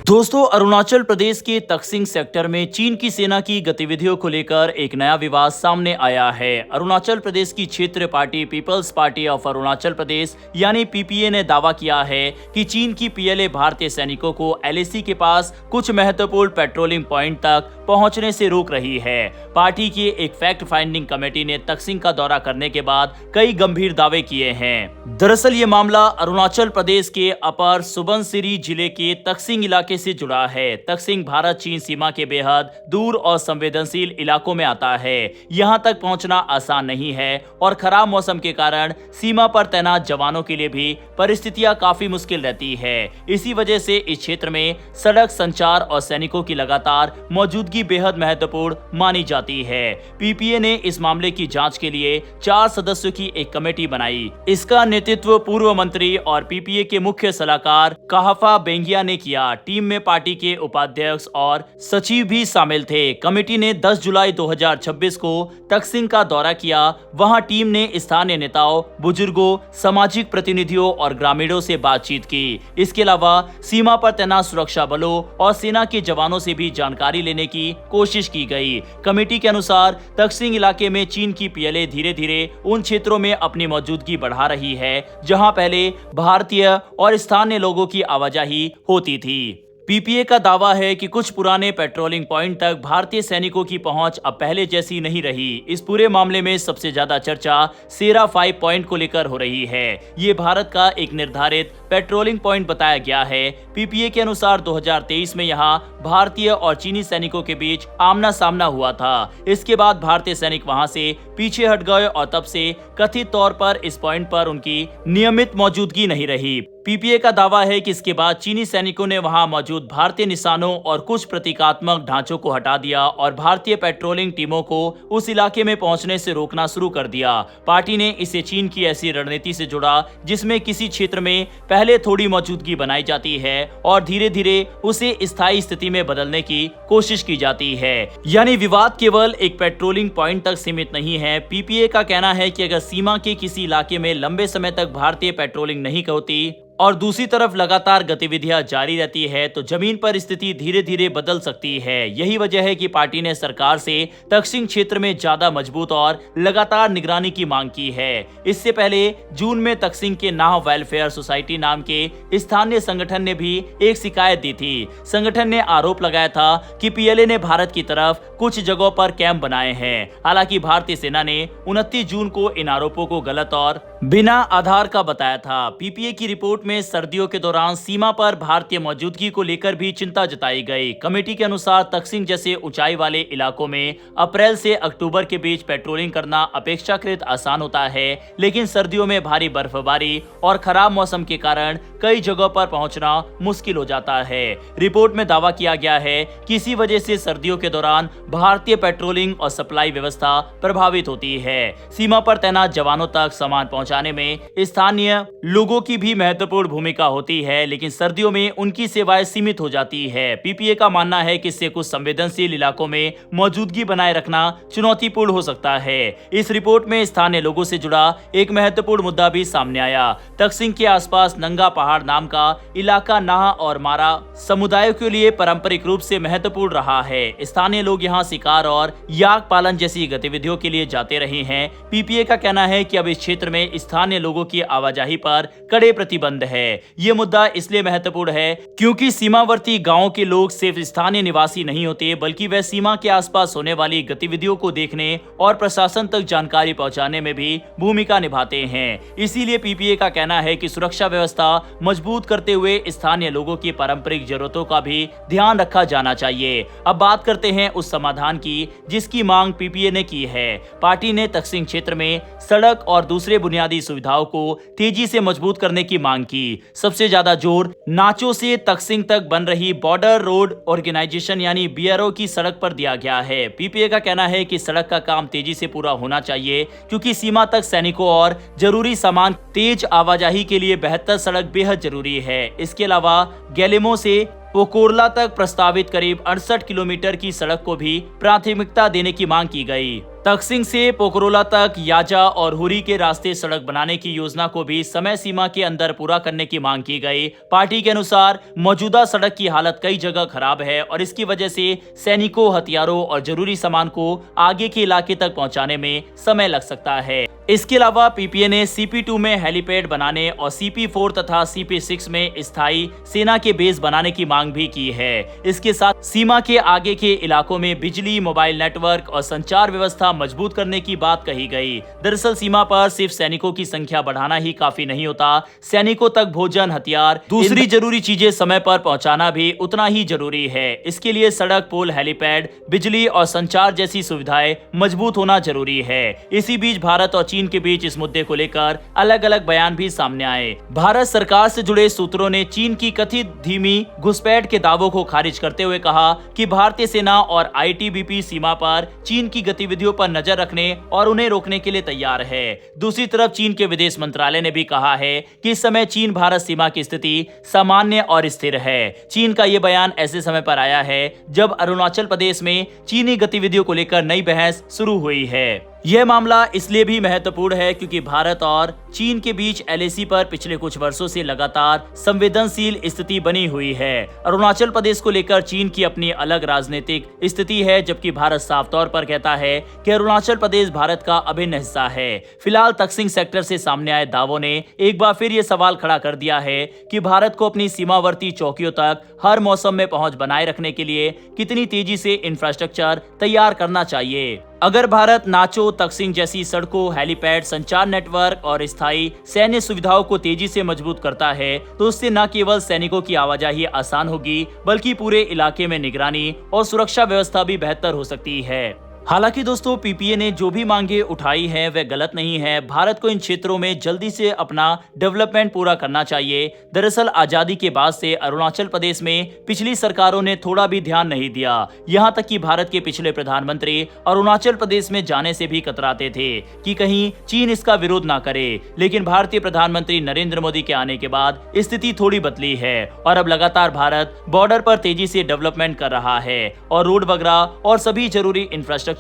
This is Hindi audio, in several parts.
दोस्तों, अरुणाचल प्रदेश के तकसिंग सेक्टर में चीन की सेना की गतिविधियों को लेकर एक नया विवाद सामने आया है। अरुणाचल प्रदेश की क्षेत्रीय party people's party of Arunachal Pradesh यानी पीपीए ने दावा किया है कि चीन की पीएलए भारतीय सैनिकों को एलएसी के पास कुछ महत्वपूर्ण पेट्रोलिंग पॉइंट तक पहुंचने से रोक रही है। पार्टी की एक फैक्ट फाइंडिंग कमेटी ने तकसिंग का दौरा करने के बाद कई गंभीर दावे किए हैं। दरअसल ये मामला अरुणाचल प्रदेश के अपर सुबनसिरी जिले के तकसिंग इलाके से जुड़ा है। तकसिंग भारत चीन सीमा के बेहद दूर और संवेदनशील इलाकों में आता है। यहाँ तक पहुँचना आसान नहीं है और खराब मौसम के कारण सीमा पर तैनात जवानों के लिए भी परिस्थितियां काफी मुश्किल रहती है। इसी वजह से इस क्षेत्र में सड़क संचार और सैनिकों की लगातार मौजूदगी बेहद महत्वपूर्ण मानी जाती है। पीपीए ने इस मामले की जांच के लिए 4 सदस्यों की एक कमेटी बनाई। इसका नेतृत्व पूर्व मंत्री और पीपीए के मुख्य सलाहकार काहफा बेंगिया ने किया। टीम में पार्टी के उपाध्यक्ष और सचिव भी शामिल थे। कमेटी ने 10 जुलाई 2026 को तकसिंग का दौरा किया। वहां टीम ने स्थानीय नेताओं, बुजुर्गों, सामाजिक प्रतिनिधियों और ग्रामीणों से बातचीत की। इसके अलावा सीमा पर तैनात सुरक्षा बलों और सेना के जवानों से भी जानकारी लेने की कोशिश की गई। कमेटी के अनुसार तकसिंग इलाके में चीन की पीएलए धीरे धीरे उन क्षेत्रों में अपनी मौजूदगी बढ़ा रही है जहां पहले भारतीय और स्थानीय लोगों की आवाजाही होती थी। पीपीए का दावा है कि कुछ पुराने पेट्रोलिंग पॉइंट तक भारतीय सैनिकों की पहुंच अब पहले जैसी नहीं रही। इस पूरे मामले में सबसे ज्यादा चर्चा सेरा 5 पॉइंट को लेकर हो रही है। ये भारत का एक निर्धारित पेट्रोलिंग पॉइंट बताया गया है। पीपीए के अनुसार 2023 में यहाँ भारतीय और चीनी सैनिकों के बीच आमना सामना हुआ था। इसके बाद भारतीय सैनिक वहां से पीछे हट गए और तब से कथित तौर पर इस पॉइंट पर उनकी नियमित मौजूदगी नहीं रही। पीपीए का दावा है कि इसके बाद चीनी सैनिकों ने वहां मौजूद भारतीय निशानों और कुछ प्रतीकात्मक ढांचों को हटा दिया और भारतीय पेट्रोलिंग टीमों को उस इलाके में पहुंचने से रोकना शुरू कर दिया। पार्टी ने इसे चीन की ऐसी रणनीति से जोड़ा जिसमें किसी क्षेत्र में पहले थोड़ी मौजूदगी बनाई जाती है और धीरे धीरे उसे स्थायी स्थिति में बदलने की कोशिश की जाती है। यानी विवाद केवल एक पेट्रोलिंग पॉइंट तक सीमित नहीं है। पीपीए का कहना है कि अगर सीमा के किसी इलाके में लंबे समय तक भारतीय पेट्रोलिंग नहीं होती और दूसरी तरफ लगातार गतिविधियां जारी रहती है तो जमीन पर स्थिति धीरे धीरे बदल सकती है। यही वजह है कि पार्टी ने सरकार से तकसिंग क्षेत्र में ज्यादा मजबूत और लगातार निगरानी की मांग की है। इससे पहले जून में तकसिंग के नाह वेलफेयर सोसाइटी नाम के स्थानीय संगठन ने भी एक शिकायत दी थी। संगठन ने आरोप लगाया था कि पीएलए ने भारत की तरफ कुछ जगहों पर कैंप बनाए हैं। हालांकि भारतीय सेना ने 29 जून को इन आरोपों को गलत और बिना आधार का बताया था। पीपीए की रिपोर्ट में सर्दियों के दौरान सीमा पर भारतीय मौजूदगी को लेकर भी चिंता जताई गई। कमेटी के अनुसार तकसिंग जैसे ऊंचाई वाले इलाकों में अप्रैल से अक्टूबर के बीच पेट्रोलिंग करना अपेक्षाकृत आसान होता है, लेकिन सर्दियों में भारी बर्फबारी और खराब मौसम के कारण कई जगहों पर पहुंचना मुश्किल हो जाता है। रिपोर्ट में दावा किया गया है कि इसी वजह से सर्दियों के दौरान भारतीय पेट्रोलिंग और सप्लाई व्यवस्था प्रभावित होती है। सीमा पर तैनात जवानों तक सामान पहुंचाने में स्थानीय लोगों की भी महत्वपूर्ण भूमिका होती है, लेकिन सर्दियों में उनकी सेवाएं सीमित हो जाती है। पीपीए का मानना है कि इससे कुछ संवेदनशील इलाकों में मौजूदगी बनाए रखना चुनौतीपूर्ण हो सकता है। इस रिपोर्ट में स्थानीय लोगों से जुड़ा एक महत्वपूर्ण मुद्दा भी सामने आया। तकसिंग के आसपास नंगा पहाड़ नाम का इलाका नाह और मारा समुदायों के लिए पारंपरिक रूप से महत्वपूर्ण रहा है। स्थानीय लोग यहाँ शिकार और याक पालन जैसी गतिविधियों के लिए जाते रहे हैं। पीपीए का कहना है कि अब इस क्षेत्र में स्थानीय लोगों की आवाजाही पर कड़े प्रतिबंध है। ये मुद्दा इसलिए महत्वपूर्ण है क्योंकि सीमावर्ती गांवों के लोग सिर्फ स्थानीय निवासी नहीं होते, बल्कि वे सीमा के आसपास होने वाली गतिविधियों को देखने और प्रशासन तक जानकारी पहुंचाने में भी भूमिका निभाते हैं। इसीलिए पीपीए का कहना है कि सुरक्षा व्यवस्था मजबूत करते हुए स्थानीय लोगों की पारंपरिक जरूरतों का भी ध्यान रखा जाना चाहिए। अब बात करते हैं उस समाधान की जिसकी मांग पीपीए ने की है। पार्टी ने तकसिंग क्षेत्र में सड़क और दूसरे बुनियादी सुविधाओं को तेजी से मजबूत करने की मांग की। सबसे ज्यादा जोर नाचो से तकसिंग तक बन रही बॉर्डर रोड ऑर्गेनाइजेशन यानी बीआरओ की सड़क पर दिया गया है। पीपीए का कहना है कि सड़क का काम तेजी से पूरा होना चाहिए क्योंकि सीमा तक सैनिकों और जरूरी सामान तेज आवाजाही के लिए बेहतर सड़क बेहद जरूरी है। इसके अलावा गैलेमो से पोकोरला तक प्रस्तावित करीब 68 किलोमीटर की सड़क को भी प्राथमिकता देने की मांग की गई। तकसिंग से पोखरोला तक याजा और हुरी के रास्ते सड़क बनाने की योजना को भी समय सीमा के अंदर पूरा करने की मांग की गई। पार्टी के अनुसार मौजूदा सड़क की हालत कई जगह खराब है और इसकी वजह से सैनिकों, हथियारों और जरूरी सामान को आगे के इलाके तक पहुंचाने में समय लग सकता है। इसके अलावा पीपीए ने CP2 में हेलीपैड बनाने और CP4 तथा CP6 में स्थायी सेना के बेस बनाने की मांग भी की है। इसके साथ सीमा के आगे के इलाकों में बिजली, मोबाइल नेटवर्क और संचार व्यवस्था मजबूत करने की बात कही गई। दरअसल सीमा पर सिर्फ सैनिकों की संख्या बढ़ाना ही काफी नहीं होता, सैनिकों तक भोजन, हथियार, दूसरी जरूरी चीजें समय पर पहुंचाना भी उतना ही जरूरी है। इसके लिए सड़क, पुल, हेलीपैड, बिजली और संचार जैसी सुविधाएं मजबूत होना जरूरी है। इसी बीच भारत और चीन के बीच इस मुद्दे को लेकर अलग अलग बयान भी सामने आए। भारत सरकार से जुड़े सूत्रों ने चीन की कथित धीमी घुसपैठ के दावों को खारिज करते हुए कहा कि भारतीय सेना और ITBP सीमा पर चीन की गतिविधियों पर नजर रखने और उन्हें रोकने के लिए तैयार है। दूसरी तरफ चीन के विदेश मंत्रालय ने भी कहा है कि इस समय चीन भारत सीमा की स्थिति सामान्य और स्थिर है। चीन का यह बयान ऐसे समय पर आया है जब अरुणाचल प्रदेश में चीनी गतिविधियों को लेकर नई बहस शुरू हुई है। यह मामला इसलिए भी महत्वपूर्ण है क्योंकि भारत और चीन के बीच LAC पर पिछले कुछ वर्षों से लगातार संवेदनशील स्थिति बनी हुई है। अरुणाचल प्रदेश को लेकर चीन की अपनी अलग राजनीतिक स्थिति है, जबकि भारत साफ तौर पर कहता है कि अरुणाचल प्रदेश भारत का अभिन्न हिस्सा है। फिलहाल तकसिंग सेक्टर से सामने आए दावों ने एक बार फिर ये सवाल खड़ा कर दिया है कि भारत को अपनी सीमावर्ती चौकियों तक हर मौसम में पहुंच बनाए रखने के लिए कितनी तेजी से इंफ्रास्ट्रक्चर तैयार करना चाहिए। अगर भारत नाचो तकसिंग जैसी सड़कों, हेलीपैड, संचार नेटवर्क और स्थायी सैन्य सुविधाओं को तेजी से मजबूत करता है तो उससे न केवल सैनिकों की आवाजाही आसान होगी बल्कि पूरे इलाके में निगरानी और सुरक्षा व्यवस्था भी बेहतर हो सकती है। हालांकि दोस्तों, पीपीए ने जो भी मांगे उठाई है वह गलत नहीं है। भारत को इन क्षेत्रों में जल्दी से अपना डेवलपमेंट पूरा करना चाहिए। दरअसल आजादी के बाद से अरुणाचल प्रदेश में पिछली सरकारों ने थोड़ा भी ध्यान नहीं दिया। यहां तक कि भारत के पिछले प्रधानमंत्री अरुणाचल प्रदेश में जाने से भी कतराते थे कि कहीं चीन इसका विरोध ना करे। लेकिन भारतीय प्रधानमंत्री नरेंद्र मोदी के आने के बाद स्थिति थोड़ी बदली है और अब लगातार भारत बॉर्डर पर तेजी से डेवलपमेंट कर रहा है और रोड वगैरह और सभी जरूरी इंफ्रास्ट्रक्चर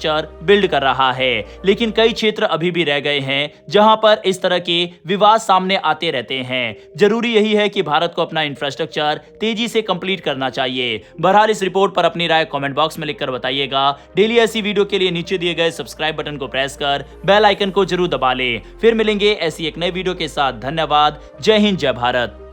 बिल्ड कर रहा है। लेकिन कई क्षेत्र अभी भी रह गए हैं जहां पर इस तरह के विवाद सामने आते रहते हैं। जरूरी यही है कि भारत को अपना इंफ्रास्ट्रक्चर तेजी से कंप्लीट करना चाहिए। बहरहाल इस रिपोर्ट पर अपनी राय कमेंट बॉक्स में लिखकर बताइएगा। डेली ऐसी वीडियो के लिए नीचे दिए गए सब्सक्राइब बटन को प्रेस कर बेल आइकन को जरूर दबा लें। फिर मिलेंगे ऐसी एक नई वीडियो के साथ। धन्यवाद। जय हिंद, जय भारत।